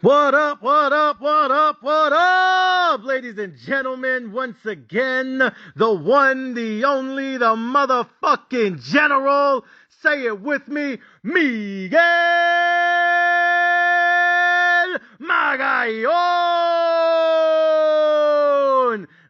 What up, what up, what up, what up, ladies and gentlemen, once again, the one, the only, the motherfucking general, say it with me, Miguel Magayon!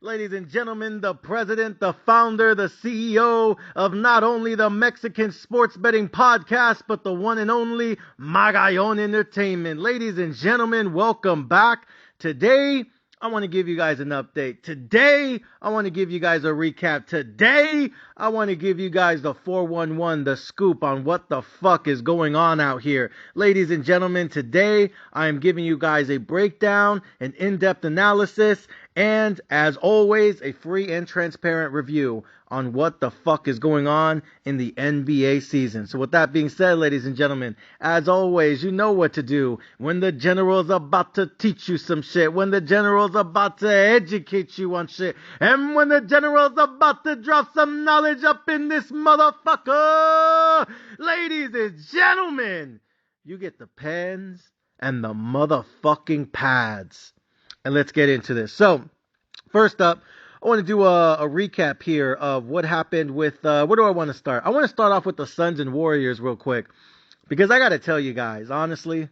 Ladies and gentlemen, the president, the founder, the CEO of not only the Mexican sports betting podcast, but the one and only Magayon Entertainment. Ladies and gentlemen, welcome back. Today, I want to give you guys an update. Today, I want to give you guys a recap. Today, I want to give you guys the 411, the scoop on what the fuck is going on out here. Ladies and gentlemen, today, I am giving you guys a breakdown, an in-depth analysis, and as always, a free and transparent review on what the fuck is going on in the NBA season. So with that being said, ladies and gentlemen, as always, you know what to do. When the general's about to teach you some shit, when the general's about to educate you on shit, and when the general's about to drop some knowledge up in this motherfucker, ladies and gentlemen, you get the pens and the motherfucking pads. And let's get into this. So, first up, I want to do a recap here of what happened with, where do I want to start? I want to start off with the Suns and Warriors real quick. Because I got to tell you guys, honestly,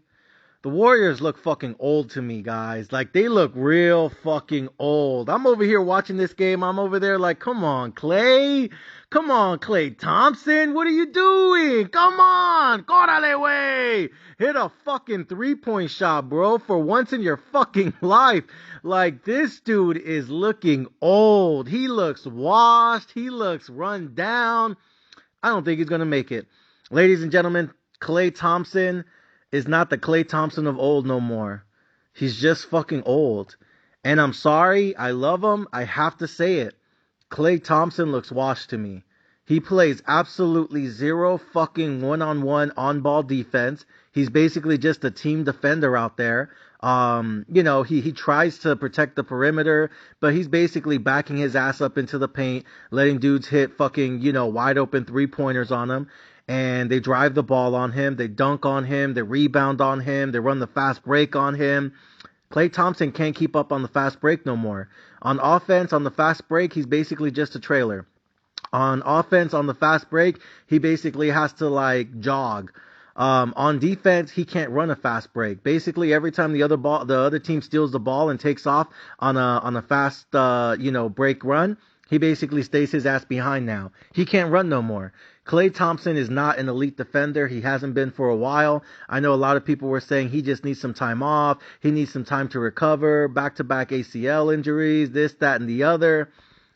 the Warriors look fucking old to me, guys. Like, they look real fucking old. I'm over here watching this game. I'm over there like, come on, Klay. Come on, Klay Thompson. What are you doing? Come on. Córale, way. Hit a fucking three-point shot, bro, for once in your fucking life. Like, this dude is looking old. He looks washed. He looks run down. I don't think he's going to make it. Ladies and gentlemen, Klay Thompson is not the Klay Thompson of old no more. He's just fucking old. And I'm sorry, I love him, I have to say it. Klay Thompson looks washed to me. He plays absolutely zero fucking one-on-one on-ball defense. He's basically just a team defender out there. He tries to protect the perimeter, but he's basically backing his ass up into the paint, letting dudes hit fucking, wide open three-pointers on him. And they drive the ball on him, they dunk on him, they rebound on him, they run the fast break on him. Klay Thompson can't keep up on the fast break no more. On offense, on the fast break, he's basically just a trailer. On offense, on the fast break, he basically has to jog. On defense, he can't run a fast break. Basically, every time the other team steals the ball and takes off on a fast break run, he basically stays his ass behind now. He can't run no more. Klay Thompson is not an elite defender. He hasn't been for a while. I know a lot of people were saying he just needs some time off. He needs some time to recover. Back-to-back ACL injuries, this, that, and the other.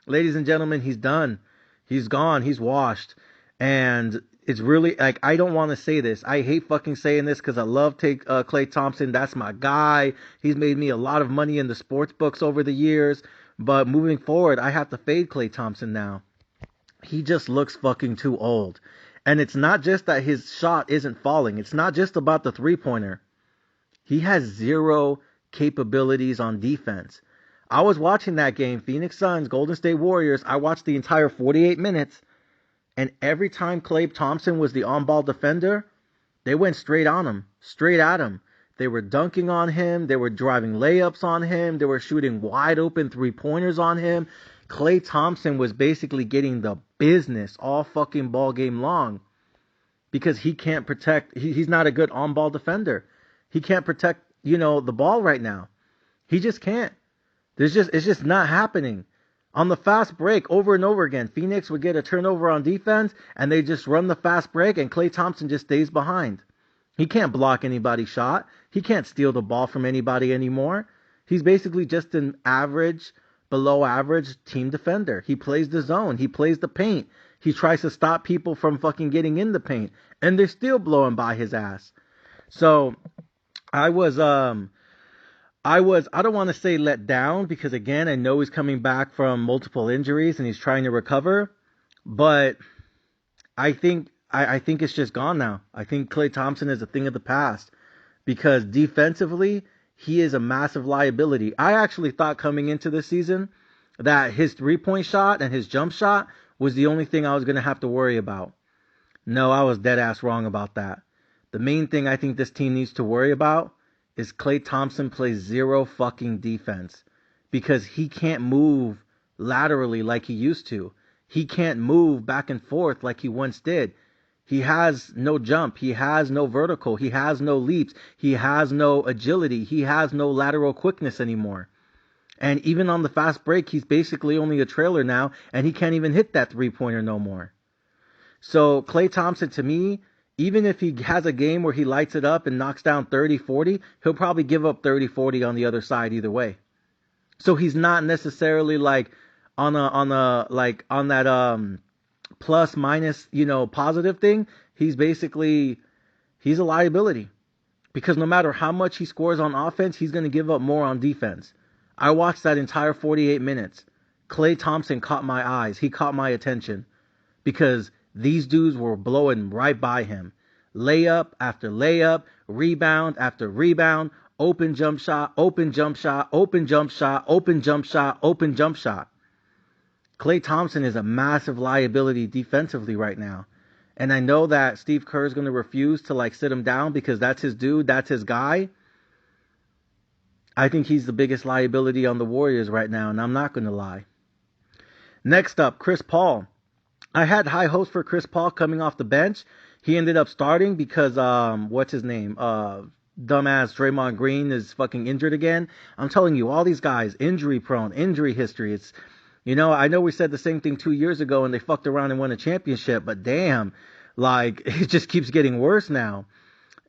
Ladies and gentlemen, he's done. He's gone. He's washed. And it's really, I don't want to say this. I hate fucking saying this because I love Klay Thompson. That's my guy. He's made me a lot of money in the sports books over the years. But moving forward, I have to fade Klay Thompson now. He just looks fucking too old. And it's not just that his shot isn't falling. It's not just about the three-pointer. He has zero capabilities on defense. I was watching that game, Phoenix Suns, Golden State Warriors. I watched the entire 48 minutes. And every time Klay Thompson was the on-ball defender, they went straight on him, straight at him. They were dunking on him. They were driving layups on him. They were shooting wide open three-pointers on him. Klay Thompson was basically getting the business all fucking ball game long because he can't protect. He's not a good on-ball defender. He can't protect, the ball right now. He just can't. It's just not happening. On the fast break, over and over again, Phoenix would get a turnover on defense and they just run the fast break and Klay Thompson just stays behind. He can't block anybody's shot. He can't steal the ball from anybody anymore. He's basically just an average, below average team defender. He plays the zone. He plays the paint. He tries to stop people from fucking getting in the paint. And they're still blowing by his ass. So I don't want to say let down because again, I know he's coming back from multiple injuries and he's trying to recover. But I think it's just gone now. I think Klay Thompson is a thing of the past because defensively, he is a massive liability. I actually thought coming into this season that his three-point shot and his jump shot was the only thing I was going to have to worry about. No, I was dead ass wrong about that. The main thing I think this team needs to worry about is Klay Thompson plays zero fucking defense because he can't move laterally like he used to. He can't move back and forth like he once did. He has no jump. He has no vertical. He has no leaps. He has no agility. He has no lateral quickness anymore. And even on the fast break, he's basically only a trailer now, and he can't even hit that three-pointer no more. So Klay Thompson, to me, even if he has a game where he lights it up and knocks down 30, 40, he'll probably give up 30, 40 on the other side either way. So he's not necessarily like on that plus minus, positive thing. He's a liability because no matter how much he scores on offense, he's going to give up more on defense. I watched that entire 48 minutes. Klay Thompson caught my eyes. He caught my attention because these dudes were blowing right by him. Layup after layup, rebound after rebound, open jump shot, open jump shot, open jump shot, open jump shot, open jump shot. Klay Thompson is a massive liability defensively right now. And I know that Steve Kerr is going to refuse to sit him down because that's his dude, that's his guy. I think he's the biggest liability on the Warriors right now, and I'm not going to lie. Next up, Chris Paul. I had high hopes for Chris Paul coming off the bench. He ended up starting because, what's his name? Dumbass Draymond Green is fucking injured again. I'm telling you, all these guys, injury prone, injury history. It's, I know we said the same thing 2 years ago and they fucked around and won a championship, but damn, it just keeps getting worse now.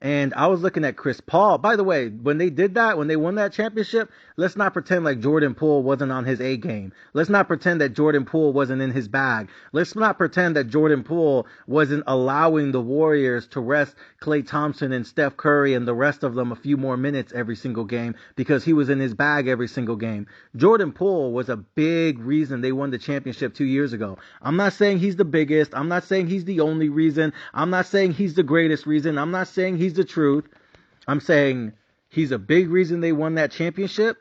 And I was looking at Chris Paul. By the way, when they did that, when they won that championship, let's not pretend like Jordan Poole wasn't on his A game. Let's not pretend that Jordan Poole wasn't in his bag. Let's not pretend that Jordan Poole wasn't allowing the Warriors to rest Klay Thompson and Steph Curry and the rest of them a few more minutes every single game because he was in his bag every single game. Jordan Poole was a big reason they won the championship 2 years ago. I'm not saying he's the biggest. I'm not saying he's the only reason. I'm not saying he's the greatest reason. I'm not saying he's the truth. I'm saying he's a big reason they won that championship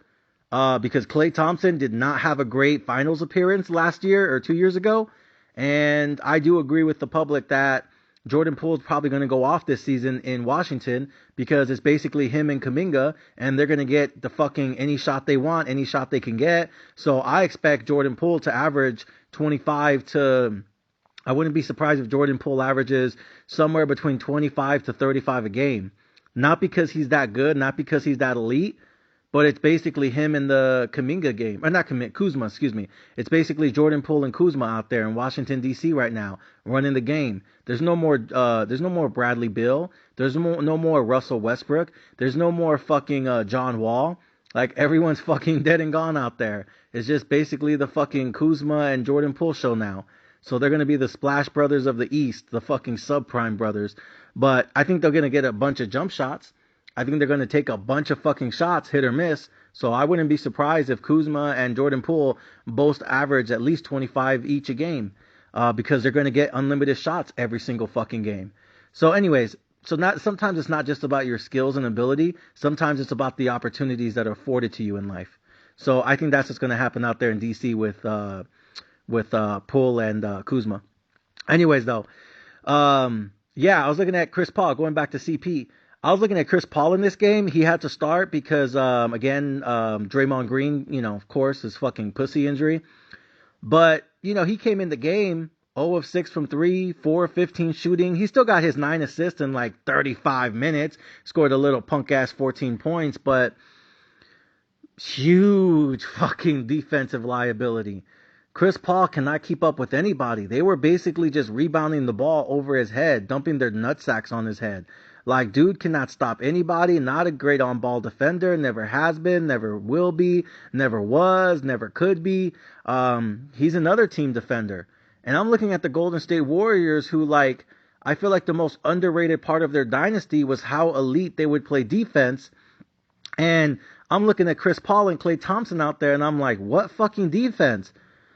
because Klay Thompson did not have a great finals appearance last year or 2 years ago. And I do agree with the public that Jordan Poole is probably going to go off this season in Washington because it's basically him and Kuminga, and they're going to get the fucking any shot they want, any shot they can get. So I expect Jordan Poole to average 25 to... I wouldn't be surprised if Jordan Poole averages somewhere between 25 to 35 a game. Not because he's that good, not because he's that elite, but it's basically him in the Kuminga game. Or not Kuminga, Kuzma, excuse me. It's basically Jordan Poole and Kuzma out there in Washington, D.C. right now, running the game. There's no more Bradley Beal. There's no more Russell Westbrook. There's no more fucking John Wall. Everyone's fucking dead and gone out there. It's just basically the fucking Kuzma and Jordan Poole show now. So they're going to be the Splash Brothers of the East, the fucking subprime brothers. But I think they're going to get a bunch of jump shots. I think they're going to take a bunch of fucking shots, hit or miss. So I wouldn't be surprised if Kuzma and Jordan Poole both average at least 25 each a game. Because they're going to get unlimited shots every single fucking game. So anyways, sometimes it's not just about your skills and ability. Sometimes it's about the opportunities that are afforded to you in life. So I think that's what's going to happen out there in DC with Poole and Kuzma. Anyways, though, I was looking at Chris Paul, going back to CP. I was looking at Chris Paul in this game. He had to start because, Draymond Green, of course, his fucking pussy injury. But, he came in the game 0 of 6 from 3, 4 of 15 shooting. He still got his 9 assists in 35 minutes. Scored a little punk-ass 14 points, but huge fucking defensive liability. Chris Paul cannot keep up with anybody. They were basically just rebounding the ball over his head, dumping their nutsacks on his head. Dude cannot stop anybody. Not a great on-ball defender. Never has been. Never will be. Never was. Never could be. He's another team defender. And I'm looking at the Golden State Warriors who, I feel like the most underrated part of their dynasty was how elite they would play defense. And I'm looking at Chris Paul and Klay Thompson out there, and I'm like, what fucking defense?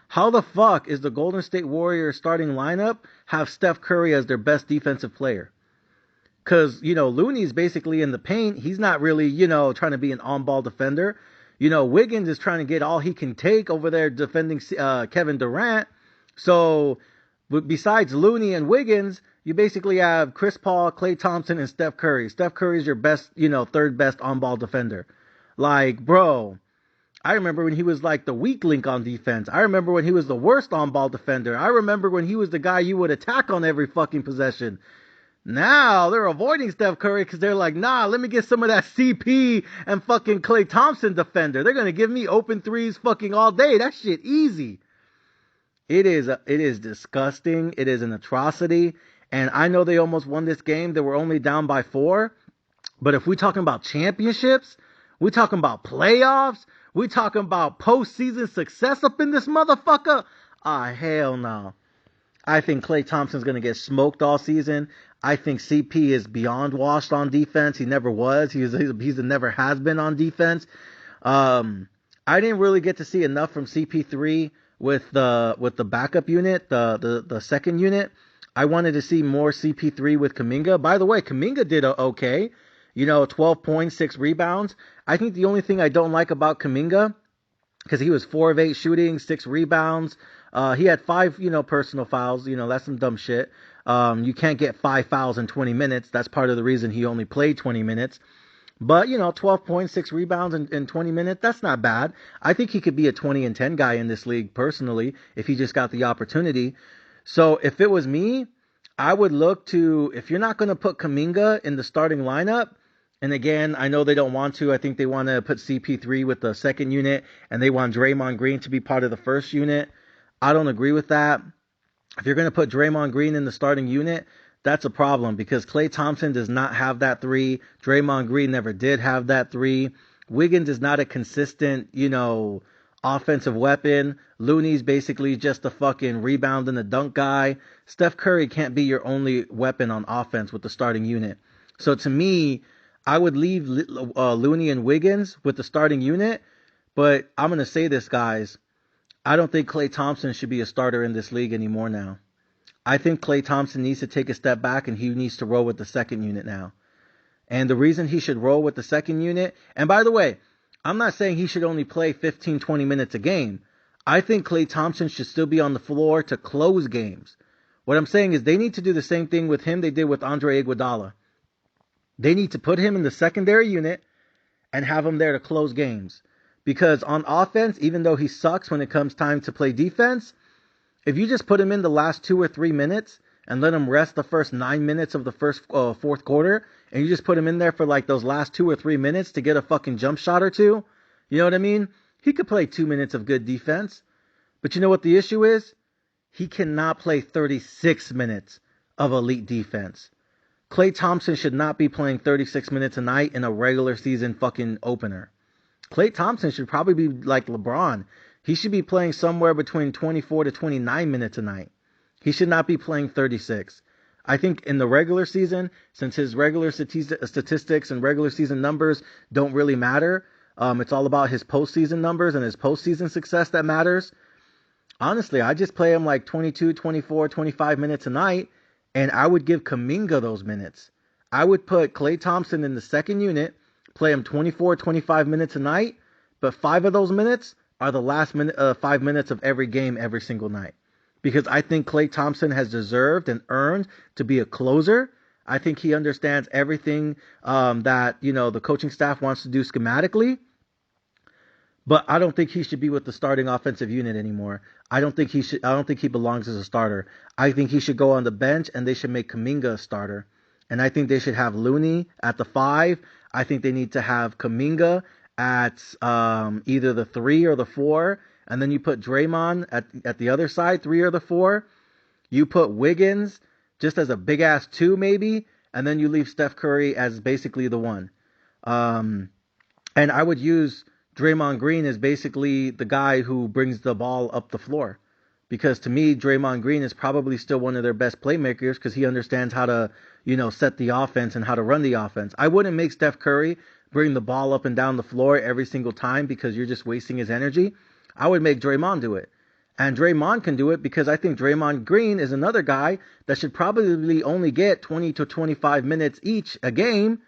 How the fuck is the Golden State Warriors starting lineup have Steph Curry as their best defensive player? Because, Looney's basically in the paint. He's not really, trying to be an on-ball defender. Wiggins is trying to get all he can take over there defending Kevin Durant. So, besides Looney and Wiggins, you basically have Chris Paul, Klay Thompson, and Steph Curry. Steph Curry's your best, third best on-ball defender. Like, bro, I remember when he was like the weak link on defense. I remember when he was the worst on-ball defender. I remember when he was the guy you would attack on every fucking possession. Now they're avoiding Steph Curry because they're like, nah, let me get some of that CP and fucking Klay Thompson defender. They're going to give me open threes fucking all day. That shit easy. It is disgusting. It is an atrocity. And I know they almost won this game. They were only down by 4. But if we're talking about championships, we're talking about playoffs, we're talking about postseason success up in this motherfucker. Hell no. I think Klay Thompson's going to get smoked all season. I think CP is beyond washed on defense. He never was. He's a never has been on defense. I didn't really get to see enough from CP3 with the backup unit, the second unit. I wanted to see more CP3 with Kuminga. By the way, Kuminga did okay. 12 points, 6 rebounds. I think the only thing I don't like about Kuminga, because he was 4 of 8 shooting, 6 rebounds. He had 5, personal fouls. That's some dumb shit. You can't get 5 fouls in 20 minutes. That's part of the reason he only played 20 minutes. But, 12 points, 6 rebounds in 20 minutes, that's not bad. I think he could be a 20 and 10 guy in this league personally if he just got the opportunity. So if it was me, I would look to, if you're not going to put Kuminga in the starting lineup, and again, I know they don't want to. I think they want to put CP3 with the second unit, and they want Draymond Green to be part of the first unit. I don't agree with that. If you're going to put Draymond Green in the starting unit, that's a problem because Klay Thompson does not have that 3. Draymond Green never did have that 3. Wiggins is not a consistent, offensive weapon. Looney's basically just a fucking rebound and a dunk guy. Steph Curry can't be your only weapon on offense with the starting unit. So to me, I would leave Looney and Wiggins with the starting unit, but I'm going to say this, guys. I don't think Klay Thompson should be a starter in this league anymore now. I think Klay Thompson needs to take a step back and he needs to roll with the second unit now. And the reason he should roll with the second unit, and by the way, I'm not saying he should only play 15, 20 minutes a game. I think Klay Thompson should still be on the floor to close games. What I'm saying is they need to do the same thing with him they did with Andre Iguodala. They need to put him in the secondary unit and have him there to close games. Because on offense, even though he sucks when it comes time to play defense, if you just put him in the last 2 or 3 minutes and let him rest the first 9 minutes of the fourth quarter, and you just put him in there for like those last 2 or 3 minutes to get a fucking jump shot or 2, you know what I mean? He could play 2 minutes of good defense. But you know what the issue is? He cannot play 36 minutes of elite defense. Klay Thompson should not be playing 36 minutes a night in a regular season fucking opener. Klay Thompson should probably be like LeBron. He should be playing somewhere between 24 to 29 minutes a night. He should not be playing 36. I think in the regular season, since his regular statistics and regular season numbers don't really matter, it's all about his postseason numbers and his postseason success that matters. Honestly, I just play him like 22, 24, 25 minutes a night, and I would give Kuminga those minutes. I would put Klay Thompson in the second unit, play him 24, 25 minutes a night, but 5 of those minutes are the last 5 minutes of every game every single night. Because I think Klay Thompson has deserved and earned to be a closer. I think he understands everything that, the coaching staff wants to do schematically. But I don't think he should be with the starting offensive unit anymore. I don't think he belongs as a starter. I think he should go on the bench and they should make Kuminga a starter. And I think they should have Looney at the 5. I think they need to have Kuminga at either the 3 or the 4. And then you put Draymond at the other side, 3 or the 4. You put Wiggins just as a big ass 2 maybe. And then you leave Steph Curry as basically the 1. And I would use Draymond Green as basically the guy who brings the ball up the floor. Because to me, Draymond Green is probably still one of their best playmakers because he understands how to, set the offense and how to run the offense. I wouldn't make Steph Curry bring the ball up and down the floor every single time because you're just wasting his energy. I would make Draymond do it. And Draymond can do it because I think Draymond Green is another guy that should probably only get 20 to 25 minutes each a game,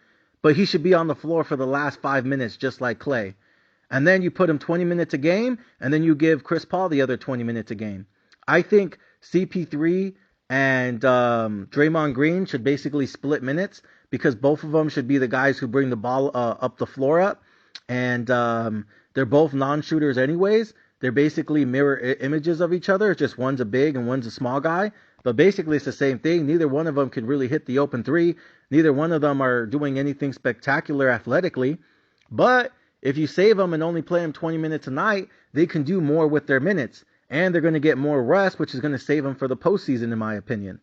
but he should be on the floor for the last 5 minutes just like Klay. And then you put him 20 minutes a game, and then you give Chris Paul the other 20 minutes a game. I think CP3 and Draymond Green should basically split minutes because both of them should be the guys who bring the ball up the floor up, and they're both non-shooters anyways. They're basically mirror images of each other. Just one's a big and one's a small guy. But basically, it's the same thing. Neither one of them can really hit the open three. Neither one of them are doing anything spectacular athletically. But if you save them and only play them 20 minutes a night, they can do more with their minutes. And they're going to get more rest, which is going to save them for the postseason, in my opinion.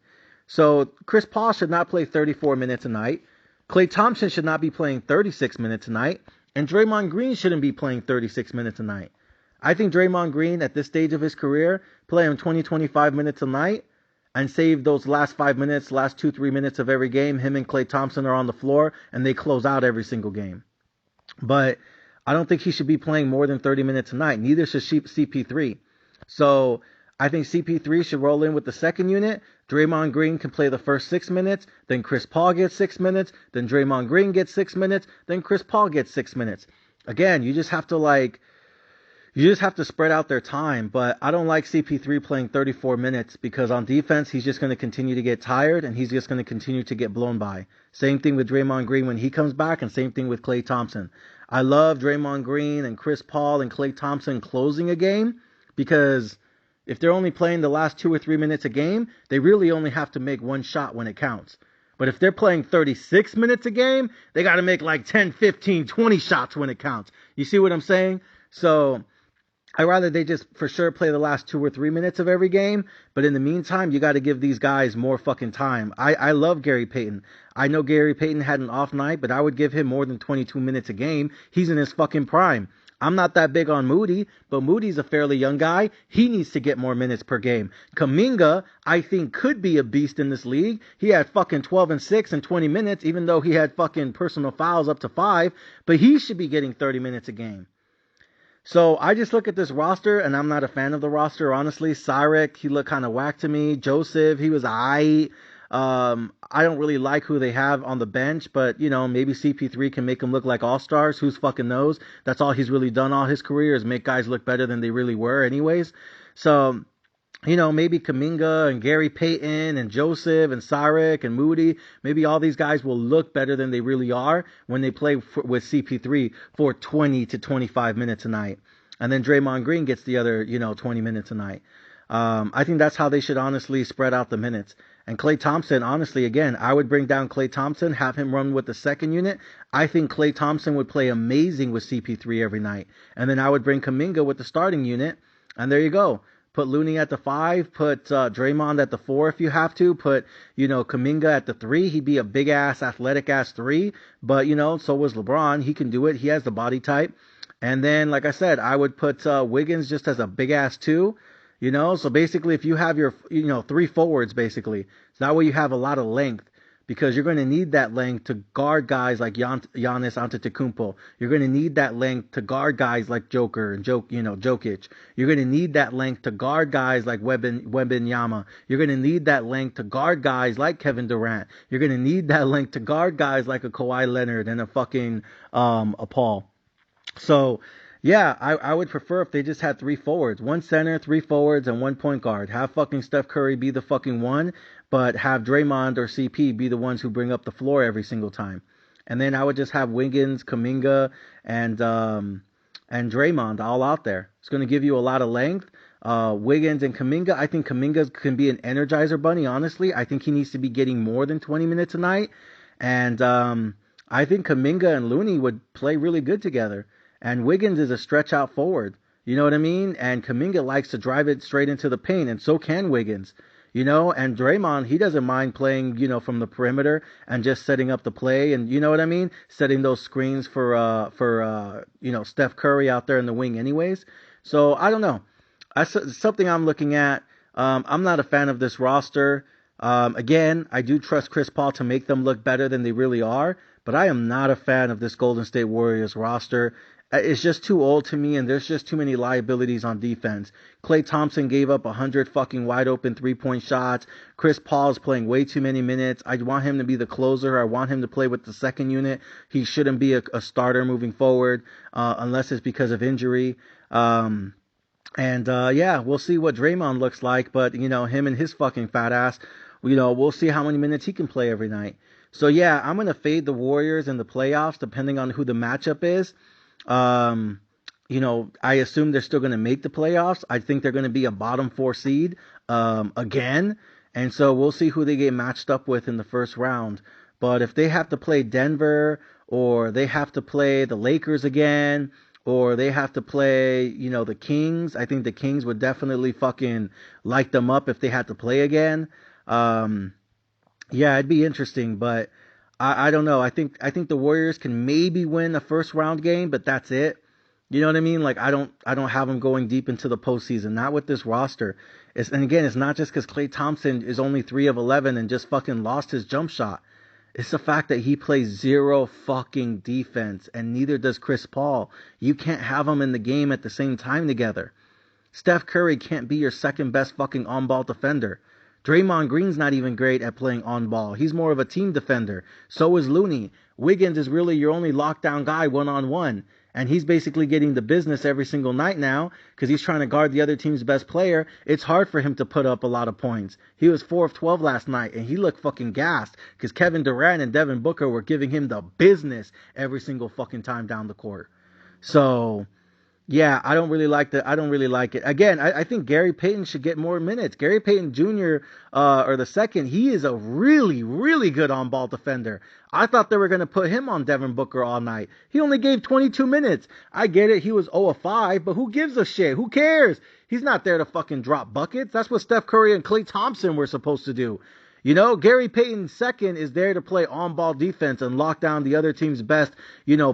So Chris Paul should not play 34 minutes a night. Klay Thompson should not be playing 36 minutes a night. And Draymond Green shouldn't be playing 36 minutes a night. I think Draymond Green, at this stage of his career, play him 20, 25 minutes a night and save those last 5 minutes, last 2-3 minutes of every game. Him and Klay Thompson are on the floor, and they close out every single game. But I don't think he should be playing more than 30 minutes a night. Neither should CP3. So I think CP3 should roll in with the second unit. Draymond Green can play the first 6 minutes. Then Chris Paul gets 6 minutes. Then Draymond Green gets 6 minutes. Then Chris Paul gets 6 minutes. Again, you just have to spread out their time, but I don't like CP3 playing 34 minutes because on defense, he's just going to continue to get tired and he's just going to continue to get blown by. Same thing with Draymond Green when he comes back, and same thing with Klay Thompson. I love Draymond Green and Chris Paul and Klay Thompson closing a game because if they're only playing the last 2 or 3 minutes a game, they really only have to make one shot when it counts. But if they're playing 36 minutes a game, they got to make like 10, 15, 20 shots when it counts. You see what I'm saying? So I'd rather they just for sure play the last 2 or 3 minutes of every game. But in the meantime, you got to give these guys more fucking time. I love Gary Payton. I know Gary Payton had an off night, but I would give him more than 22 minutes a game. He's in his fucking prime. I'm not that big on Moody, but Moody's a fairly young guy. He needs to get more minutes per game. Kuminga, I think, could be a beast in this league. He had fucking 12 and 6 in 20 minutes, even though he had fucking personal fouls up to 5. But he should be getting 30 minutes a game. So I just look at this roster, and I'm not a fan of the roster, honestly. Saric, he looked kind of whack to me. Joseph, he was aight. I don't really like who they have on the bench, but, you know, maybe CP3 can make them look like all-stars. Who's fucking knows? That's all he's really done all his career is make guys look better than they really were anyways. So, you know, maybe Kuminga and Gary Payton and Joseph and Saric and Moody, maybe all these guys will look better than they really are when they play with CP3 for 20 to 25 minutes a night. And then Draymond Green gets the other, 20 minutes a night. I think that's how they should honestly spread out the minutes. And Klay Thompson, honestly, again, I would bring down Klay Thompson, have him run with the second unit. I think Klay Thompson would play amazing with CP3 every night. And then I would bring Kuminga with the starting unit. And there you go. Put Looney at the 5, put Draymond at the 4 if you have to, put, Kuminga at the 3. He'd be a big-ass, athletic-ass 3. But, so was LeBron. He can do it. He has the body type. And then, like I said, I would put Wiggins just as a big-ass 2. So basically if you have your, 3 forwards, basically, so that way you have a lot of length because you're going to need that length to guard guys like Giannis Antetokounmpo. You're going to need that length to guard guys like Joker and Jokic. You're going to need that length to guard guys like Wembanyama. You're going to need that length to guard guys like Kevin Durant. You're going to need that length to guard guys like a Kawhi Leonard and a fucking, a Paul. So, yeah, I would prefer if they just had 3 forwards. 1 center, 3 forwards, and 1 point guard. Have fucking Steph Curry be the fucking 1, but have Draymond or CP be the ones who bring up the floor every single time. And then I would just have Wiggins, Kuminga, and Draymond all out there. It's going to give you a lot of length. Wiggins and Kuminga, I think Kuminga can be an energizer bunny, honestly. I think he needs to be getting more than 20 minutes a night. And I think Kuminga and Looney would play really good together. And Wiggins is a stretch out forward. You know what I mean? And Kuminga likes to drive it straight into the paint, and so can Wiggins. And Draymond, he doesn't mind playing, from the perimeter and just setting up the play, and you know what I mean? Setting those screens for Steph Curry out there in the wing anyways. So, I don't know. That's something I'm looking at. I'm not a fan of this roster. Again, I do trust Chris Paul to make them look better than they really are, but I am not a fan of this Golden State Warriors roster. It's just too old to me, and there's just too many liabilities on defense. Klay Thompson gave up 100 fucking wide open 3-point shots. Chris Paul's playing way too many minutes. I want him to be the closer. I want him to play with the second unit. He shouldn't be a starter moving forward, unless it's because of injury. Yeah, we'll see what Draymond looks like, but, him and his fucking fat ass, we'll see how many minutes he can play every night. So yeah, I'm gonna fade the Warriors in the playoffs depending on who the matchup is. Um, I assume they're still gonna make the playoffs. I think they're gonna be a bottom 4 seed again, and so we'll see who they get matched up with in the first round. But if they have to play Denver, or they have to play the Lakers again, or they have to play, the Kings, I think the Kings would definitely fucking light them up if they had to play again. Um, yeah, it'd be interesting, but I don't know. I think the Warriors can maybe win a first round game, but that's it. You know what I mean? Like I don't have them going deep into the postseason. Not with this roster. And again, it's not just because Klay Thompson is only 3 of 11 and just fucking lost his jump shot. It's the fact that he plays zero fucking defense, and neither does Chris Paul. You can't have them in the game at the same time together. Steph Curry can't be your second best fucking on-ball defender. Draymond Green's not even great at playing on-ball. He's more of a team defender. So is Looney. Wiggins is really your only lockdown guy one-on-one. And he's basically getting the business every single night now because he's trying to guard the other team's best player. It's hard for him to put up a lot of points. He was 4 of 12 last night, and he looked fucking gassed because Kevin Durant and Devin Booker were giving him the business every single fucking time down the court. So, yeah, I don't really like it. Again, I think Gary Payton should get more minutes. Gary Payton Jr. Or the second, he is a really, really good on-ball defender. I thought they were going to put him on Devin Booker all night. He only gave 22 minutes. I get it. He was 0 of 5, but who gives a shit? Who cares? He's not there to fucking drop buckets. That's what Steph Curry and Klay Thompson were supposed to do. Gary Payton second is there to play on-ball defense and lock down the other team's best,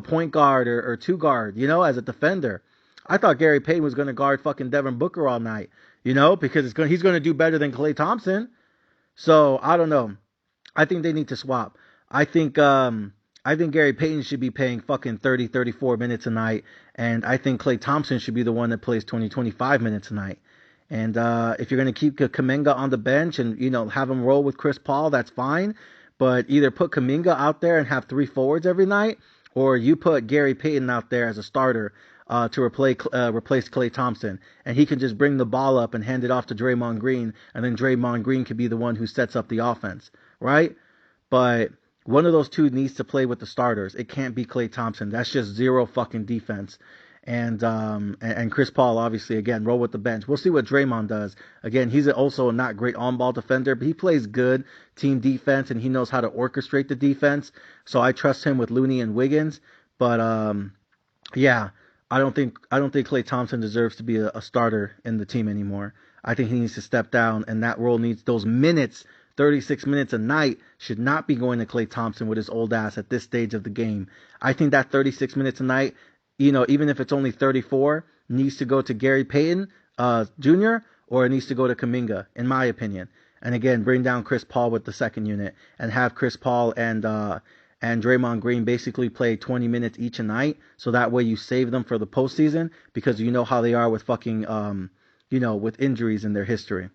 point guard or two guard, as a defender. I thought Gary Payton was going to guard fucking Devin Booker all night, because he's going to do better than Klay Thompson. So I don't know. I think they need to swap. I think Gary Payton should be paying fucking 30, 34 minutes a night, and I think Klay Thompson should be the one that plays 20, 25 minutes a night. And if you're going to keep Kuminga on the bench and have him roll with Chris Paul, that's fine. But either put Kuminga out there and have 3 forwards every night, or you put Gary Payton out there as a starter to replace Klay Thompson, and he can just bring the ball up and hand it off to Draymond Green, and then Draymond Green could be the one who sets up the offense, right? But one of those two needs to play with the starters. It can't be Klay Thompson. That's just zero fucking defense. And Chris Paul, obviously, again, roll with the bench. We'll see what Draymond does. Again, he's also a not great on-ball defender, but he plays good team defense, and he knows how to orchestrate the defense. So I trust him with Looney and Wiggins. But yeah, I don't think Klay Thompson deserves to be a starter in the team anymore. I think he needs to step down, and that role needs those minutes. 36 minutes a night should not be going to Klay Thompson with his old ass at this stage of the game. I think that 36 minutes a night, even if it's only 34, needs to go to Gary Payton Jr. or it needs to go to Kuminga, in my opinion. And again, bring down Chris Paul with the second unit and have Chris Paul and Draymond Green basically play 20 minutes each a night, so that way you save them for the postseason because you know how they are with fucking with injuries in their history.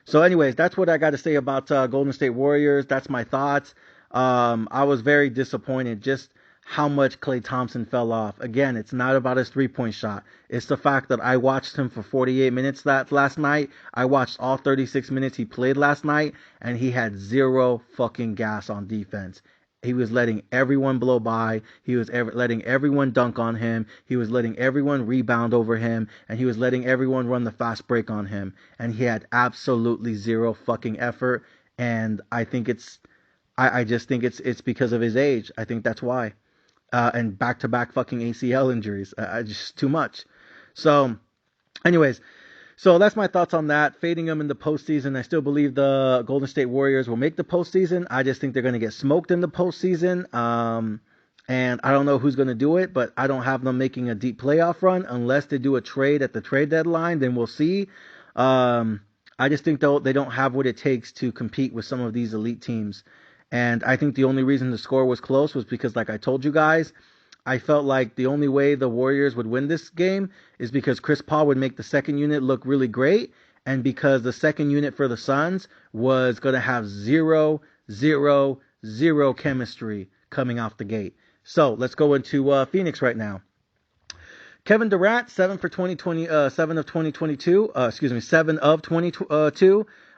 So anyways, that's what I got to say about Golden State Warriors. That's my thoughts. I was very disappointed just how much Klay Thompson fell off. Again, it's not about his three-point shot. It's the fact that I watched him for 48 minutes last night. I watched all 36 minutes he played last night, and he had zero fucking gas on defense. He was letting everyone blow by. He was letting everyone dunk on him. He was letting everyone rebound over him. And he was letting everyone run the fast break on him. And he had absolutely zero fucking effort. And I think I just think it's because of his age. I think that's why. And back-to-back fucking ACL injuries. Just too much. So, anyways. So that's my thoughts on that. Fading them in the postseason. I still believe the Golden State Warriors will make the postseason. I just think they're going to get smoked in the postseason. And I don't know who's going to do it, but I don't have them making a deep playoff run unless they do a trade at the trade deadline. Then we'll see. I just think they don't have what it takes to compete with some of these elite teams. And I think the only reason the score was close was because, like I told you guys, I felt like the only way the Warriors would win this game is because Chris Paul would make the second unit look really great, and because the second unit for the Suns was going to have zero chemistry coming off the gate. So let's go into Phoenix right now. Kevin Durant, 7 of 2022.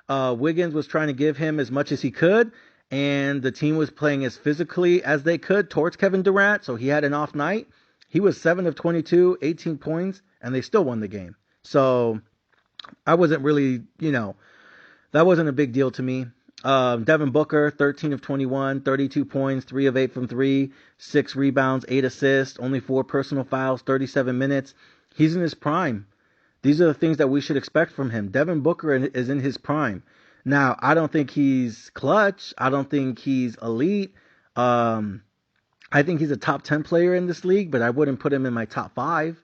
Wiggins was trying to give him as much as he could, and the team was playing as physically as they could towards Kevin Durant, so he had an off night. He was 7 of 22, 18 points, and they still won the game. So I wasn't really, that wasn't a big deal to me. Devin Booker, 13 of 21, 32 points, 3 of 8 from 3, 6 rebounds, 8 assists, only 4 personal fouls, 37 minutes. He's in his prime. These are the things that we should expect from him. Devin Booker is in his prime. Now, I don't think he's clutch. I don't think he's elite. I think he's a top 10 player in this league, but I wouldn't put him in my top 5.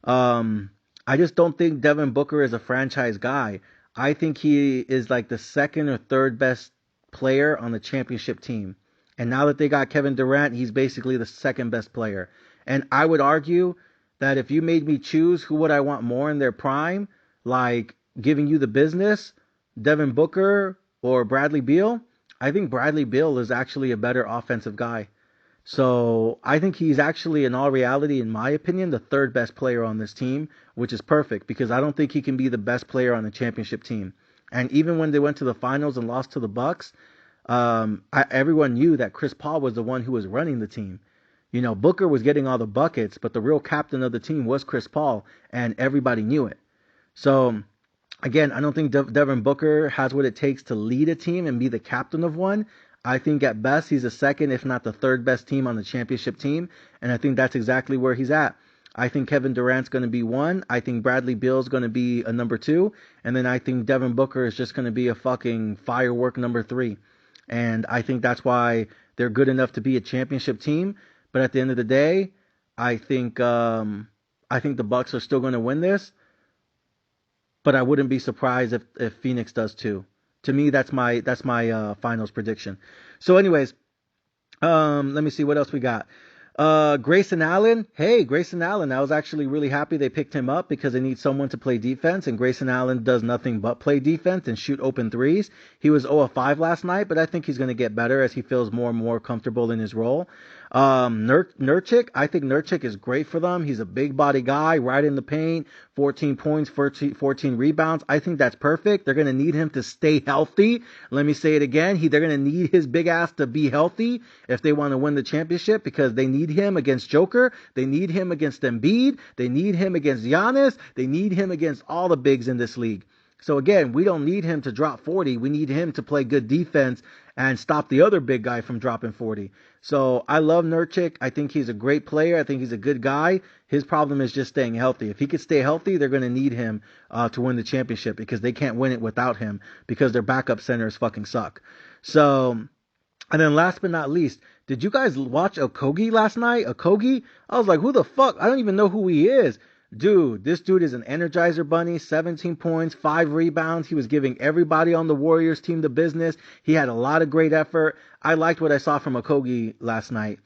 I just don't think Devin Booker is a franchise guy. I think he is like the second or third best player on the championship team. And now that they got Kevin Durant, he's basically the second best player. And I would argue that if you made me choose who would I want more in their prime, like giving you the business, Devin Booker or Bradley Beal, I think Bradley Beal is actually a better offensive guy. So I think he's actually, in all reality, in my opinion, the third best player on this team, which is perfect because I don't think he can be the best player on the championship team. And even when they went to the finals and lost to the Bucks, everyone knew that Chris Paul was the one who was running the team. Booker was getting all the buckets, but the real captain of the team was Chris Paul, and everybody knew it. So, again, I don't think Devin Booker has what it takes to lead a team and be the captain of one. I think at best he's the second, if not the third best team on the championship team, and I think that's exactly where he's at. I think Kevin Durant's going to be 1. I think Bradley Beal's going to be a number 2, and then I think Devin Booker is just going to be a fucking firework number 3. And I think that's why they're good enough to be a championship team. But at the end of the day, I think the Bucks are still going to win this. But I wouldn't be surprised if Phoenix does too. To me, that's my finals prediction. So, anyways, let me see what else we got. Grayson Allen. Hey, Grayson Allen. I was actually really happy they picked him up because they need someone to play defense, and Grayson Allen does nothing but play defense and shoot open threes. He was 0 of 5 last night, but I think he's going to get better as he feels more and more comfortable in his role. Nurkic, I think Nurkic is great for them. He's a big body guy, right in the paint, 14 points, 14 rebounds. I think that's perfect. They're going to need him to stay healthy. Let me say it again. They're going to need his big ass to be healthy if they want to win the championship because they need him against Joker. They need him against Embiid. They need him against Giannis. They need him against all the bigs in this league. So again, we don't need him to drop 40. We need him to play good defense and stop the other big guy from dropping 40. So I love Nurkic. I think he's a great player. I think he's a good guy. His problem is just staying healthy. If he could stay healthy, they're going to need him to win the championship because they can't win it without him because their backup centers fucking suck. So, and then last but not least, did you guys watch Okogie last night? Okogie? I was like, who the fuck? I don't even know who he is. Dude, this dude is an Energizer Bunny, 17 points, 5 rebounds. He was giving everybody on the Warriors team the business. He had a lot of great effort. I liked what I saw from Okogie last night.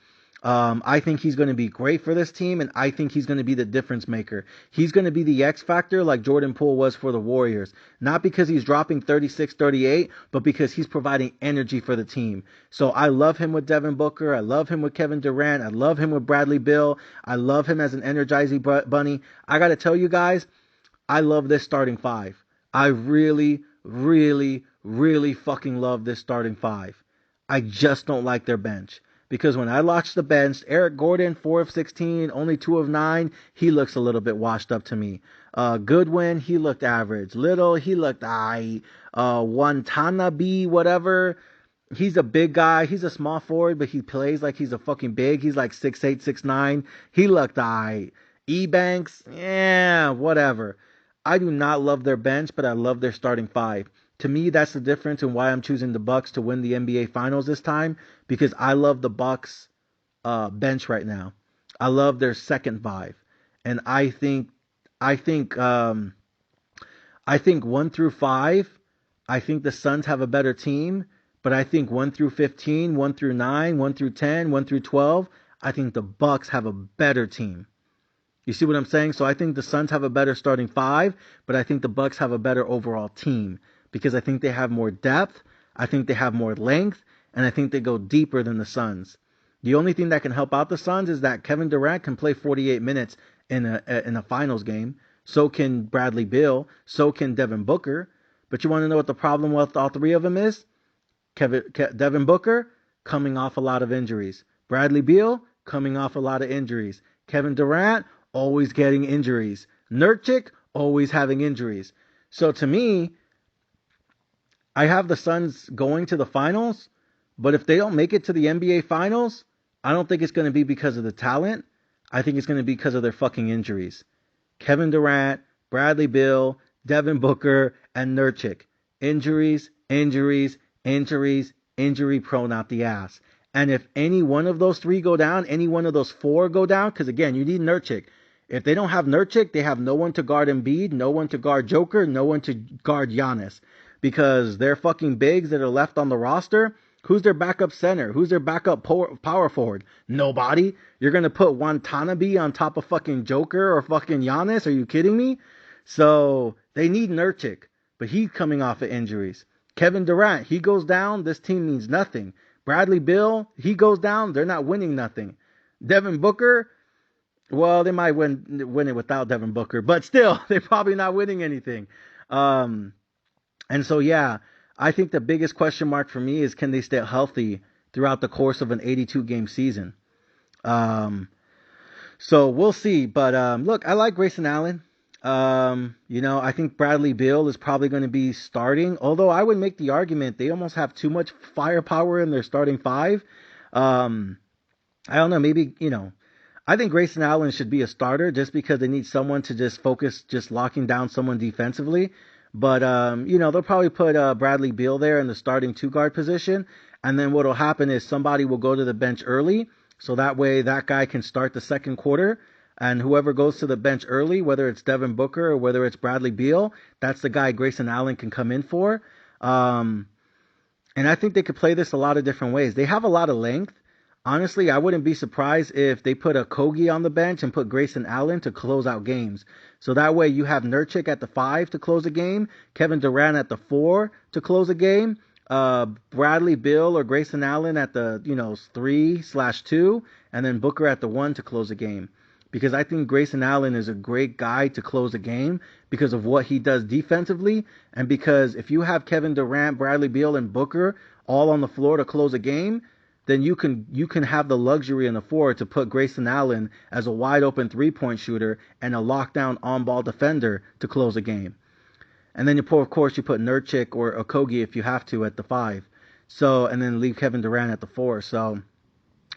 I think he's going to be great for this team, and I think he's going to be the difference maker. He's going to be the X factor like Jordan Poole was for the Warriors. Not because he's dropping 36, 38, but because he's providing energy for the team. So I love him with Devin Booker. I love him with Kevin Durant. I love him with Bradley Beal. I love him as an energizing bunny. I got to tell you guys, I love this starting 5. I really, really, really fucking love this starting 5. I just don't like their bench. Because when I watched the bench, Eric Gordon, 4 of 16, only 2 of 9, he looks a little bit washed up to me. Goodwin, he looked average. Little, he looked aight. Watanabe, whatever. He's a big guy. He's a small forward, but he plays like he's a fucking big. He's like 6'8", 6'9". He looked aight. Ebanks, yeah, whatever. I do not love their bench, but I love their starting 5. To me, that's the difference in why I'm choosing the Bucks to win the NBA Finals this time, because I love the Bucks bench right now. I love their second 5, and I think 1 through 5, I think the Suns have a better team, but I think 1 through 15, 1 through 9, 1 through 10, 1 through 12, I think the Bucks have a better team. You see what I'm saying? So I think the Suns have a better starting 5, but I think the Bucks have a better overall team. Because I think they have more depth, I think they have more length, and I think they go deeper than the Suns. The only thing that can help out the Suns is that Kevin Durant can play 48 minutes in a finals game. So can Bradley Beal. So can Devin Booker. But you want to know what the problem with all three of them is? Devin Booker, coming off a lot of injuries. Bradley Beal, coming off a lot of injuries. Kevin Durant, always getting injuries. Nurkic, always having injuries. So to me, I have the Suns going to the finals, but if they don't make it to the NBA finals, I don't think it's going to be because of the talent. I think it's going to be because of their fucking injuries. Kevin Durant, Bradley Beal, Devin Booker, and Nurkic. Injuries, injury prone out the ass. And if any one of those three go down, any one of those four go down, because again, you need Nurkic. If they don't have Nurkic, they have no one to guard Embiid, no one to guard Joker, no one to guard Giannis. Because their fucking bigs that are left on the roster, who's their backup center? Who's their backup power forward? Nobody. You're going to put Watanabe on top of fucking Joker or fucking Giannis? Are you kidding me? So they need Nurkic, but he's coming off of injuries. Kevin Durant, he goes down, this team means nothing. Bradley Beal, he goes down, they're not winning nothing. Devin Booker, well, they might win it without Devin Booker, but still, they're probably not winning anything. And so, yeah, I think the biggest question mark for me is, can they stay healthy throughout the course of an 82-game season? So we'll see. But look, I like Grayson Allen. I think Bradley Beal is probably going to be starting, although I would make the argument they almost have too much firepower in their starting five. I don't know, maybe, I think Grayson Allen should be a starter just because they need someone to just focus, just locking down someone defensively. But, they'll probably put Bradley Beal there in the starting two-guard position. And then what will happen is somebody will go to the bench early. So that way that guy can start the second quarter. And whoever goes to the bench early, whether it's Devin Booker or whether it's Bradley Beal, that's the guy Grayson Allen can come in for. And I think they could play this a lot of different ways. They have a lot of length. Honestly, I wouldn't be surprised if they put a Kogi on the bench and put Grayson Allen to close out games. So that way you have Nurkic at the 5 to close a game, Kevin Durant at the 4 to close a game, Bradley Beal or Grayson Allen at the 3/2, and then Booker at the 1 to close a game. Because I think Grayson Allen is a great guy to close a game because of what he does defensively, and because if you have Kevin Durant, Bradley Beal, and Booker all on the floor to close a game, then you can have the luxury in the floor to put Grayson Allen as a wide open 3-point shooter and a lockdown on-ball defender to close a game. And then of course you put Nurkic or Okogie if you have to at the 5. So, and then leave Kevin Durant at the 4. So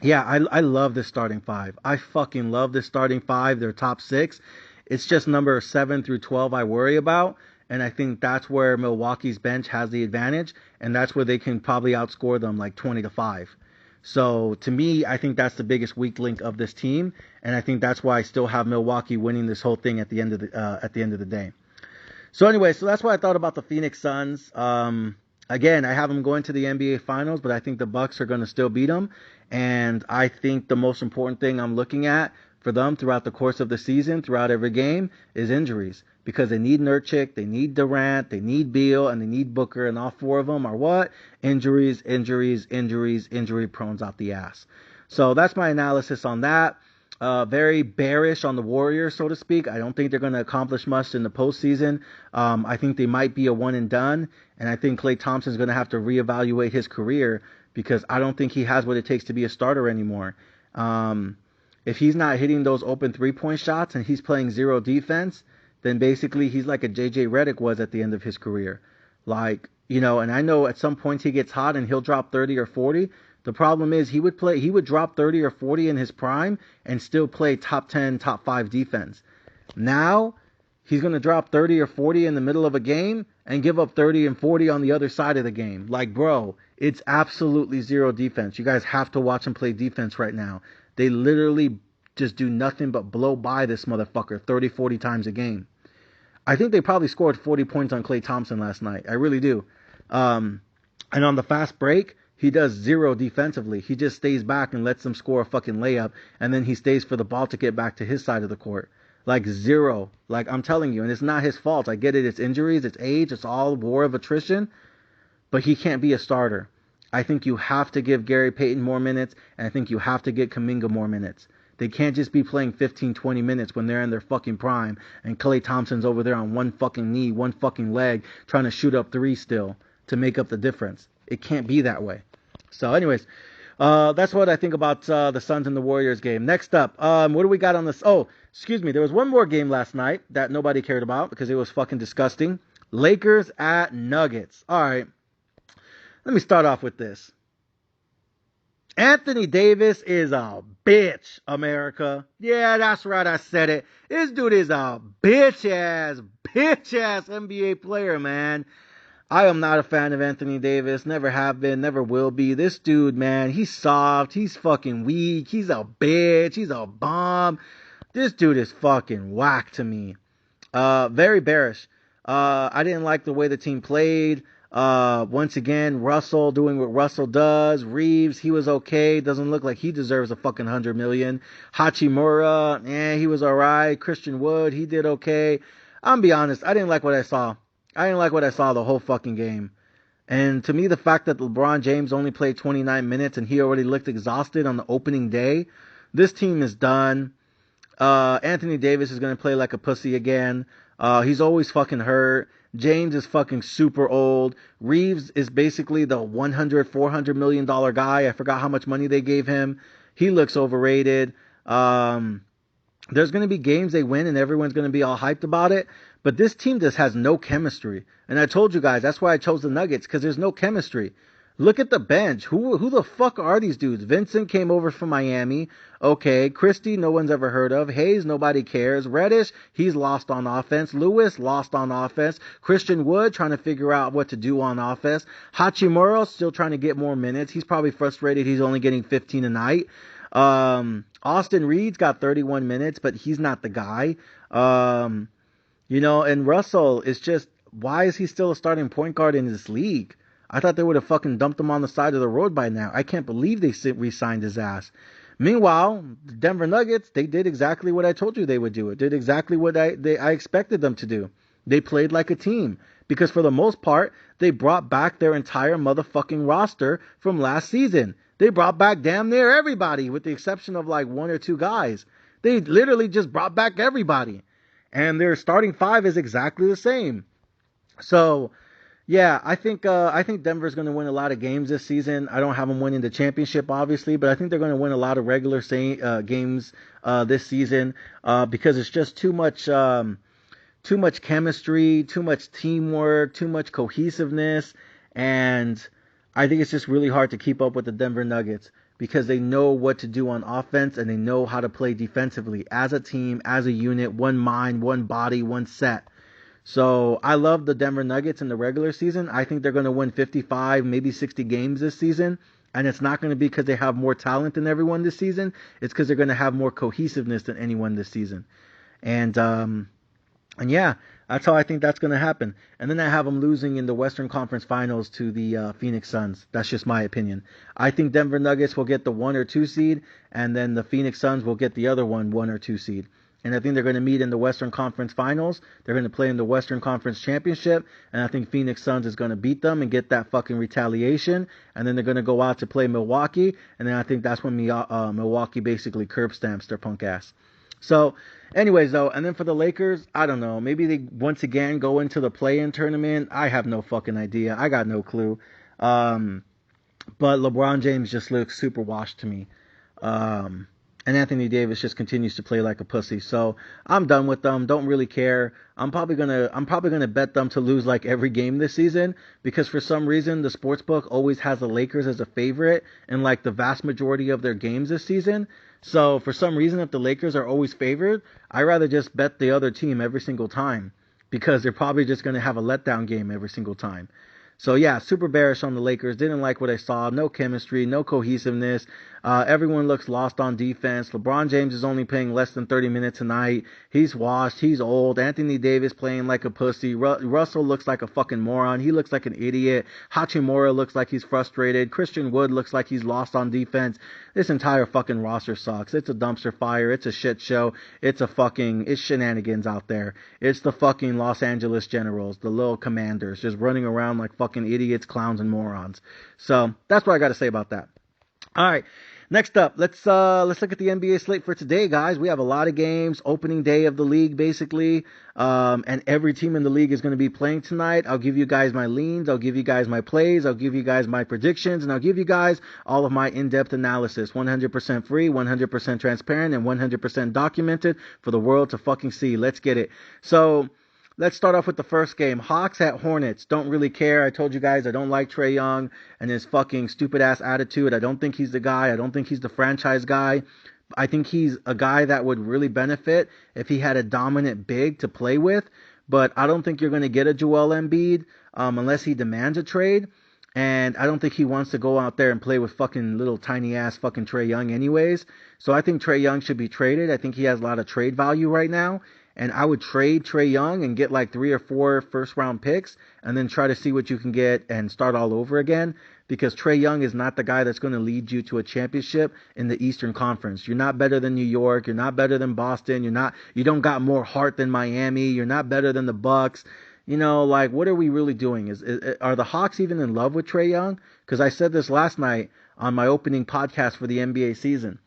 yeah, I love this starting 5. I fucking love this starting 5. Their top 6. It's just number 7 through 12 I worry about. And I think that's where Milwaukee's bench has the advantage. And that's where they can probably outscore them like 20-5. So to me, I think that's the biggest weak link of this team, and I think that's why I still have Milwaukee winning this whole thing at the end of the day. So anyway, so that's what I thought about the Phoenix Suns. Again, I have them going to the NBA Finals, but I think the Bucks are going to still beat them, and I think the most important thing I'm looking at for them throughout the course of the season, throughout every game, is injuries. Because they need Nurkic, they need Durant, they need Beal, and they need Booker, and all 4 of them are what? Injury prones out the ass. So that's my analysis on that. Very bearish on the Warriors, so to speak. I don't think they're going to accomplish much in the postseason. I think they might be a one and done, and I think Klay Thompson's going to have to reevaluate his career because I don't think he has what it takes to be a starter anymore. If he's not hitting those open 3-point shots and he's playing zero defense, then basically he's like a JJ Redick was at the end of his career. And I know at some points he gets hot and he'll drop 30 or 40. The problem is he would drop 30 or 40 in his prime and still play top 10, top 5 defense. Now he's going to drop 30 or 40 in the middle of a game and give up 30 and 40 on the other side of the game. Like, bro, it's absolutely zero defense. You guys have to watch him play defense right now. They literally just do nothing but blow by this motherfucker 30, 40 times a game. I think they probably scored 40 points on Klay Thompson last night. I really do. And on the fast break, he does zero defensively. He just stays back and lets them score a fucking layup, and then he stays for the ball to get back to his side of the court. Like, zero. Like, I'm telling you, and it's not his fault. I get it. It's injuries. It's age. It's all war of attrition. But he can't be a starter. I think you have to give Gary Payton more minutes, and I think you have to get Kuminga more minutes. They can't just be playing 15, 20 minutes when they're in their fucking prime and Klay Thompson's over there on one fucking knee, one fucking leg, trying to shoot up three still to make up the difference. It can't be that way. So anyways, that's what I think about the Suns and the Warriors game. Next up, what do we got on this? Oh, excuse me. There was one more game last night that nobody cared about because it was fucking disgusting. Lakers at Nuggets. All right. Let me start off with this. Anthony Davis is a bitch, America. Yeah, that's right. I said it. This dude is a bitch-ass NBA player, man. I am not a fan of Anthony Davis. Never have been. Never will be. This dude, man, he's soft. He's fucking weak. He's a bitch. He's a bum. This dude is fucking whack to me. Very bearish. I didn't like the way the team played. Once again, Russell doing what Russell does. Reeves, he was okay. Doesn't look like he deserves a fucking $100 million. Hachimura, he was alright. Christian Wood, he did okay. I'm be honest, I didn't like what I saw. I didn't like what I saw the whole fucking game. And to me, the fact that LeBron James only played 29 minutes and he already looked exhausted on the opening day, this team is done. Anthony Davis is going to play like a pussy again. He's always fucking hurt. James is fucking super old. Reeves is basically the $400 million guy. I forgot how much money they gave him. He looks overrated. There's going to be games they win and everyone's going to be all hyped about it. But this team just has no chemistry. And I told you guys, that's why I chose the Nuggets, because there's no chemistry. Look at the bench. Who the fuck are these dudes? Vincent came over from Miami. Okay. Christie, no one's ever heard of. Hayes, nobody cares. Reddish, he's lost on offense. Lewis, lost on offense. Christian Wood, trying to figure out what to do on offense. Hachimura, still trying to get more minutes. He's probably frustrated he's only getting 15 a night. Austin Reed's got 31 minutes, but he's not the guy. And Russell is just, why is he still a starting point guard in this league? I thought they would have fucking dumped him on the side of the road by now. I can't believe they re-signed his ass. Meanwhile, the Denver Nuggets, they did exactly what I told you they would do. It did exactly what I expected them to do. They played like a team. Because for the most part, they brought back their entire motherfucking roster from last season. They brought back damn near everybody, with the exception of like one or two guys. They literally just brought back everybody. And their starting five is exactly the same. So, yeah, I think Denver's going to win a lot of games this season. I don't have them winning the championship, obviously, but I think they're going to win a lot of regular games this season because it's just too much chemistry, too much teamwork, too much cohesiveness, and I think it's just really hard to keep up with the Denver Nuggets because they know what to do on offense and they know how to play defensively as a team, as a unit, one mind, one body, one set. So I love the Denver Nuggets in the regular season. I think they're going to win 55, maybe 60 games this season. And it's not going to be because they have more talent than everyone this season. It's because they're going to have more cohesiveness than anyone this season. And yeah, that's how I think that's going to happen. And then I have them losing in the Western Conference Finals to the Phoenix Suns. That's just my opinion. I think Denver Nuggets will get the 1 or 2 seed, and then the Phoenix Suns will get the other 1 or 2 seed. And I think they're going to meet in the Western Conference Finals. They're going to play in the Western Conference Championship. And I think Phoenix Suns is going to beat them and get that fucking retaliation. And then they're going to go out to play Milwaukee. And then I think that's when Milwaukee basically curb stamps their punk ass. So, anyways, though, and then for the Lakers, I don't know. Maybe they once again go into the play-in tournament. I have no fucking idea. I got no clue. But LeBron James just looks super washed to me. And Anthony Davis just continues to play like a pussy. So I'm done with them. Don't really care. I'm probably gonna bet them to lose like every game this season because for some reason the sportsbook always has the Lakers as a favorite in like the vast majority of their games this season. So for some reason, if the Lakers are always favored, I'd rather just bet the other team every single time because they're probably just gonna have a letdown game every single time. So yeah, super bearish on the Lakers. Didn't like what I saw. No chemistry, no cohesiveness. Everyone looks lost on defense. LeBron James is only playing less than 30 minutes a night. He's washed. He's old. Anthony Davis playing like a pussy. Russell looks like a fucking moron. He looks like an idiot. Hachimura looks like he's frustrated. Christian Wood looks like he's lost on defense. This entire fucking roster sucks. It's a dumpster fire. It's a shit show. It's shenanigans out there. It's the fucking Los Angeles Generals, the little commanders, just running around like fucking idiots, clowns, and morons. So that's what I got to say about that. All right. Next up, let's look at the NBA slate for today, guys. We have a lot of games, opening day of the league, basically, and every team in the league is going to be playing tonight. I'll give you guys my leans, I'll give you guys my plays, I'll give you guys my predictions, and I'll give you guys all of my in-depth analysis, 100% free, 100% transparent, and 100% documented for the world to fucking see. Let's get it. So, let's start off with the first game. Hawks at Hornets. Don't really care. I told you guys I don't like Trae Young and his fucking stupid ass attitude. I don't think he's the guy. I don't think he's the franchise guy. I think he's a guy that would really benefit if he had a dominant big to play with. But I don't think you're going to get a Joel Embiid unless he demands a trade. And I don't think he wants to go out there and play with fucking little tiny ass fucking Trae Young anyways. So I think Trae Young should be traded. I think he has a lot of trade value right now. And I would trade Trae Young and get like 3 or 4 first-round picks and then try to see what you can get and start all over again, because Trae Young is not the guy that's going to lead you to a championship in the Eastern Conference. You're not better than New York. You're not better than Boston. You don't got more heart than Miami. You're not better than the Bucks. You know, like, what are we really doing? Are the Hawks even in love with Trae Young? Because I said this last night on my opening podcast for the NBA season.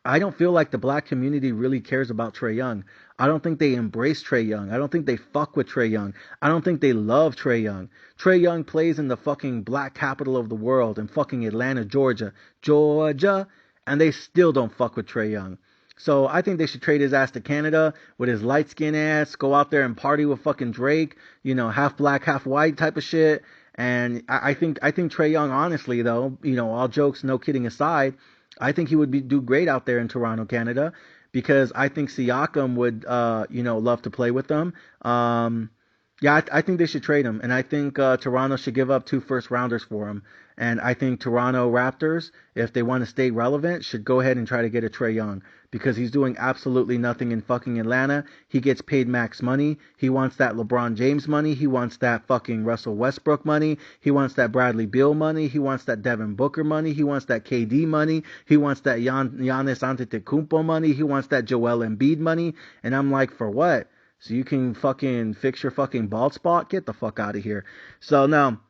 I don't feel like the black community really cares about Trae Young. I don't think they embrace Trae Young. I don't think they fuck with Trae Young. I don't think they love Trae Young. Trae Young plays in the fucking black capital of the world in fucking Atlanta, Georgia. And they still don't fuck with Trae Young. So I think they should trade his ass to Canada with his light skin ass, go out there and party with fucking Drake, you know, half black, half white type of shit. And I think Trae Young, honestly though, you know, all jokes, no kidding aside, I think he would do great out there in Toronto, Canada, because I think Siakam would, love to play with them. I think they should trade him, and I think Toronto should give up 2 first-rounders for him. And I think Toronto Raptors, if they want to stay relevant, should go ahead and try to get a Trae Young, because he's doing absolutely nothing in fucking Atlanta. He gets paid max money. He wants that LeBron James money. He wants that fucking Russell Westbrook money. He wants that Bradley Beal money. He wants that Devin Booker money. He wants that KD money. He wants that Giannis Antetokounmpo money. He wants that Joel Embiid money. And I'm like, for what? So you can fucking fix your fucking bald spot? Get the fuck out of here. So now,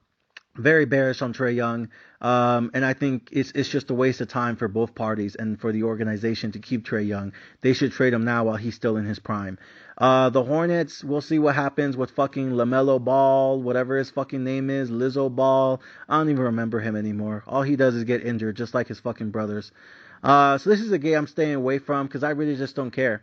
very bearish on Trae Young, and I think it's just a waste of time for both parties and for the organization to keep Trae Young. They should trade him now while he's still in his prime. The Hornets, we'll see what happens with fucking LaMelo Ball, whatever his fucking name is, Lizzo Ball. I don't even remember him anymore. All he does is get injured, just like his fucking brothers. So this is a game I'm staying away from because I really just don't care.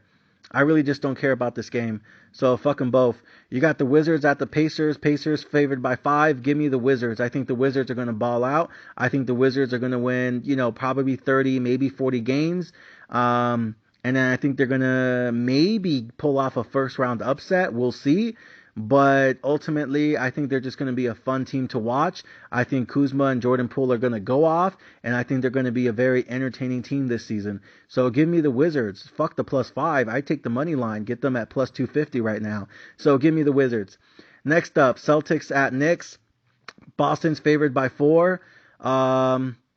I really just don't care about this game. So fuck them both. You got the Wizards at the Pacers. Pacers favored by 5. Give me the Wizards. I think the Wizards are going to ball out. I think the Wizards are going to win, probably 30, maybe 40 games. And then I think they're going to maybe pull off a first round upset. We'll see. But ultimately, I think they're just going to be a fun team to watch. I think Kuzma and Jordan Poole are going to go off, and I think they're going to be a very entertaining team this season. So give me the Wizards. Fuck the +5. I take the money line. Get them at +250 right now. So give me the Wizards. Next up, Celtics at Knicks. Boston's favored by 4.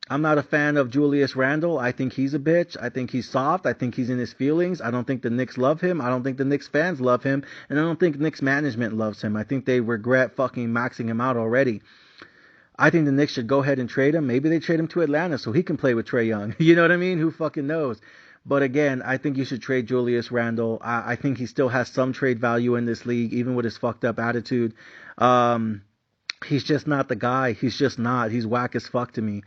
I'm not a fan of Julius Randle. I think he's a bitch. I think he's soft. I think he's in his feelings. I don't think the Knicks love him. I don't think the Knicks fans love him. And I don't think Knicks management loves him. I think they regret fucking maxing him out already. I think the Knicks should go ahead and trade him. Maybe they trade him to Atlanta so he can play with Trae Young. You know what I mean? Who fucking knows? But again, I think you should trade Julius Randle. I think he still has some trade value in this league, even with his fucked up attitude. He's just not the guy. He's just not. He's whack as fuck to me.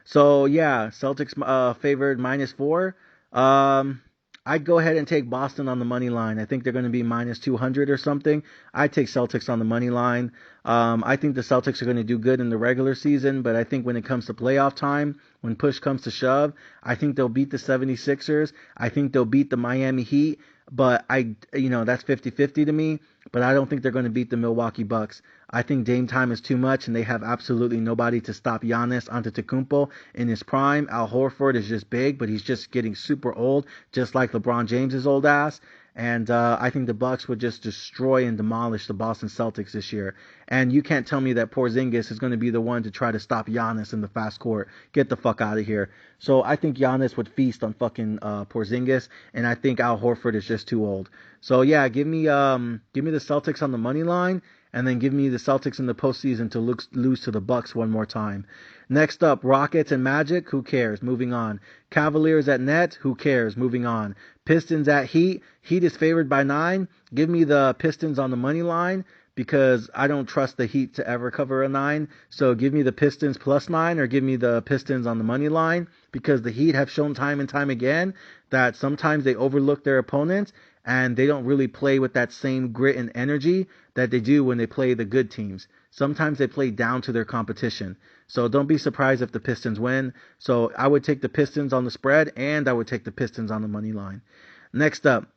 So, yeah, Celtics favored -4. I'd go ahead and take Boston on the money line. I think they're going to be -200 or something. I'd take Celtics on the money line. I think the Celtics are going to do good in the regular season, but I think when it comes to playoff time, when push comes to shove, I think they'll beat the 76ers. I think they'll beat the Miami Heat, but that's 50-50 to me. But I don't think they're going to beat the Milwaukee Bucks. I think Dame time is too much, and they have absolutely nobody to stop Giannis Antetokounmpo in his prime. Al Horford is just big, but he's just getting super old, just like LeBron James' old ass. And I think the Bucks would just destroy and demolish the Boston Celtics this year. And you can't tell me that Porzingis is going to be the one to try to stop Giannis in the fast court. Get the fuck out of here. So I think Giannis would feast on fucking Porzingis, and I think Al Horford is just too old. So yeah, give me the Celtics on the money line. and then give me the Celtics in the postseason to lose to the Bucks one more time. Next up, Rockets and Magic, who cares? Moving on. Cavaliers at Nets, who cares? Moving on. Pistons at Heat. Heat is favored by 9. Give me the Pistons on the money line because I don't trust the Heat to ever cover a 9. So give me the Pistons plus 9 or give me the Pistons on the money line because the Heat have shown time and time again that sometimes they overlook their opponents and they don't really play with that same grit and energy that they do when they play the good teams. Sometimes they play down to their competition. So don't be surprised if the Pistons win. So I would take the Pistons on the spread and I would take the Pistons on the money line. Next up,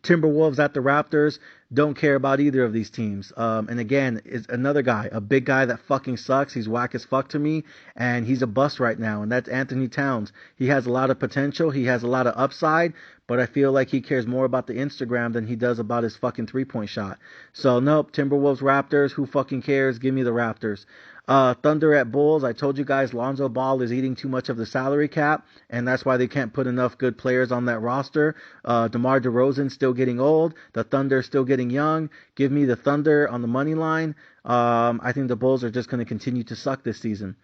Timberwolves at the Raptors. Don't care about either of these teams. And again, is another guy, a big guy that fucking sucks. He's whack as fuck to me, and he's a bust right now, and that's Anthony Towns. He has a lot of potential. He has a lot of upside, but I feel like he cares more about the Instagram than he does about his fucking three-point shot. So, nope, Timberwolves, Raptors, who fucking cares? Give me the Raptors. Thunder at Bulls. I told you guys Lonzo Ball is eating too much of the salary cap, and that's why they can't put enough good players on that roster. DeMar DeRozan still getting old. The Thunder still getting young. Give me the Thunder on the money line. I think the Bulls are just going to continue to suck this season.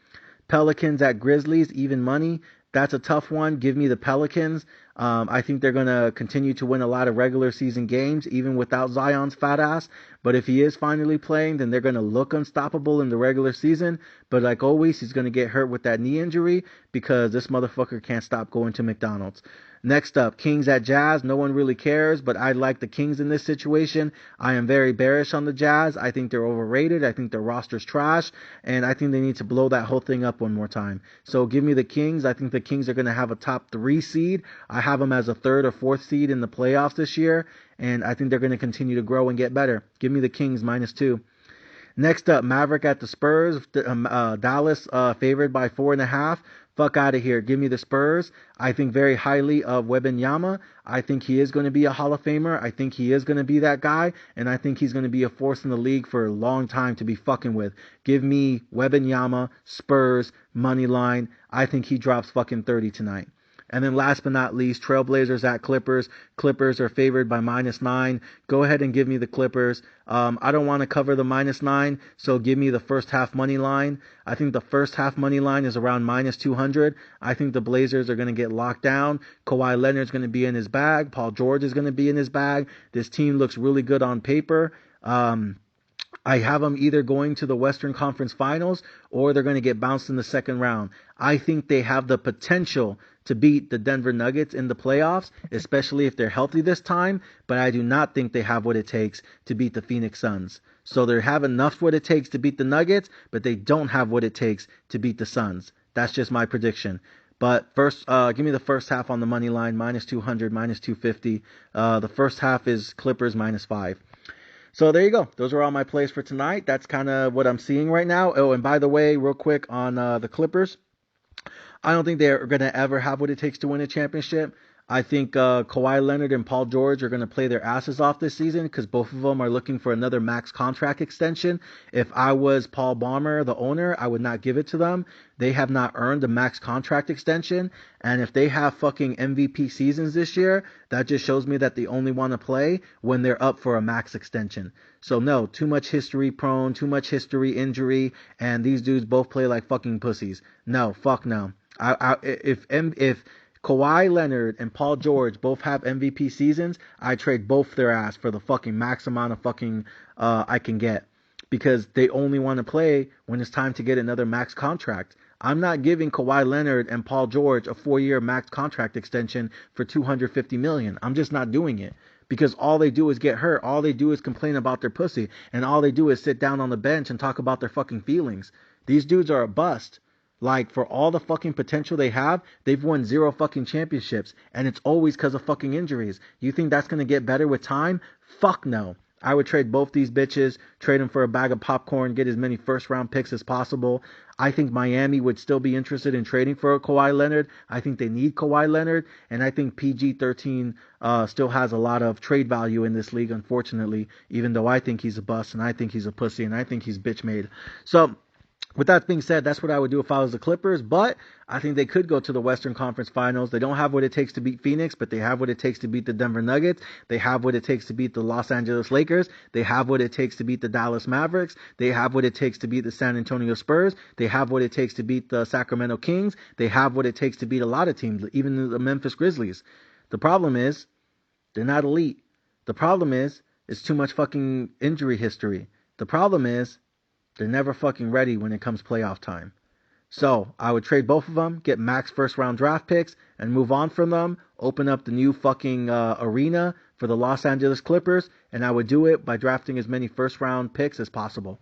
Pelicans at Grizzlies, even money. That's a tough one. Give me the Pelicans. I think they're going to continue to win a lot of regular season games, even without Zion's fat ass. But if he is finally playing, then they're going to look unstoppable in the regular season. But like always, he's going to get hurt with that knee injury because this motherfucker can't stop going to McDonald's. Next up, Kings at Jazz. No one really cares, but I like the Kings in this situation. I am very bearish on the Jazz. I think they're overrated. I think their roster's trash, and I think they need to blow that whole thing up one more time. So give me the Kings. I think the Kings are going to have a top 3 seed. I have them as a 3rd or 4th seed in the playoffs this year, and I think they're going to continue to grow and get better. Give me the Kings -2. Next up, Maverick at the Spurs. Dallas favored by 4.5. Fuck out of here. Give me the Spurs. I think very highly of Wembanyama. I think he is going to be a Hall of Famer. I think he is going to be that guy. And I think he's going to be a force in the league for a long time to be fucking with. Give me Wembanyama, Spurs, money line. I think he drops fucking 30 tonight. And then last but not least, Trailblazers at Clippers. Clippers are favored by -9. Go ahead and give me the Clippers. I don't want to cover the -9, so give me the first half money line. I think the first half money line is around -200. I think the Blazers are going to get locked down. Kawhi Leonard's going to be in his bag. Paul George is going to be in his bag. This team looks really good on paper. I have them either going to the Western Conference Finals or they're going to get bounced in the second round. I think they have the potential to beat the Denver Nuggets in the playoffs, especially if they're healthy this time, but I do not think they have what it takes to beat the Phoenix Suns. So they have enough what it takes to beat the Nuggets, but they don't have what it takes to beat the Suns. That's just my prediction. But first, give me the first half on the money line, -200, -250. The first half is Clippers -5. So there you go. Those are all my plays for tonight. That's kind of what I'm seeing right now. Oh, and by the way, real quick on the Clippers, I don't think they're going to ever have what it takes to win a championship. I think Kawhi Leonard and Paul George are going to play their asses off this season because both of them are looking for another max contract extension. If I was Paul Ballmer, the owner, I would not give it to them. They have not earned a max contract extension. And if they have fucking MVP seasons this year, that just shows me that they only want to play when they're up for a max extension. So no, too much history prone, too much history injury, and these dudes both play like fucking pussies. No, fuck no. If Kawhi Leonard and Paul George both have MVP seasons, I trade both their ass for the fucking max amount of fucking I can get. Because they only want to play when it's time to get another max contract. I'm not giving Kawhi Leonard and Paul George a 4-year max contract extension for $250 million. I'm just not doing it. Because all they do is get hurt. All they do is complain about their pussy. And all they do is sit down on the bench and talk about their fucking feelings. These dudes are a bust. Like, for all the fucking potential they have, they've won 0 fucking championships. And it's always because of fucking injuries. You think that's going to get better with time? Fuck no. I would trade both these bitches, trade them for a bag of popcorn, get as many first-round picks as possible. I think Miami would still be interested in trading for Kawhi Leonard. I think they need Kawhi Leonard. And I think PG-13 still has a lot of trade value in this league, unfortunately, even though I think he's a bust, and I think he's a pussy, and I think he's bitch-made. So With that being said, that's what I would do if I was the Clippers, but I think they could go to the Western Conference Finals. They don't have what it takes to beat Phoenix, but they have what it takes to beat the Denver Nuggets. They have what it takes to beat the Los Angeles Lakers. They have what it takes to beat the Dallas Mavericks. They have what it takes to beat the San Antonio Spurs. They have what it takes to beat the Sacramento Kings. They have what it takes to beat a lot of teams, even the Memphis Grizzlies. The problem is, they're not elite. The problem is, it's too much fucking injury history. The problem is, they're never fucking ready when it comes playoff time. So I would trade both of them, get max first round draft picks, and move on from them, open up the new fucking arena for the Los Angeles Clippers, and I would do it by drafting as many first round picks as possible.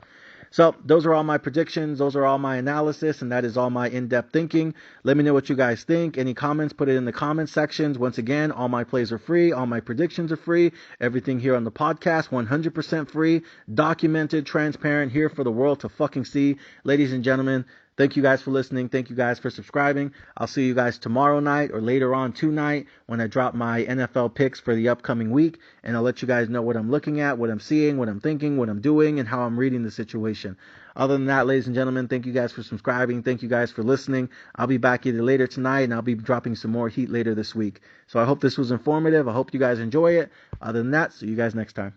So those are all my predictions. Those are all my analysis, and that is all my in-depth thinking. Let me know what you guys think. Any comments, put it in the comment sections. Once again, all my plays are free. All my predictions are free. Everything here on the podcast, 100% free, documented, transparent, here for the world to fucking see. Ladies and gentlemen, thank you guys for listening. Thank you guys for subscribing. I'll see you guys tomorrow night or later on tonight when I drop my NFL picks for the upcoming week. And I'll let you guys know what I'm looking at, what I'm seeing, what I'm thinking, what I'm doing, and how I'm reading the situation. Other than that, ladies and gentlemen, thank you guys for subscribing. Thank you guys for listening. I'll be back either later tonight, and I'll be dropping some more heat later this week. So I hope this was informative. I hope you guys enjoy it. Other than that, see you guys next time.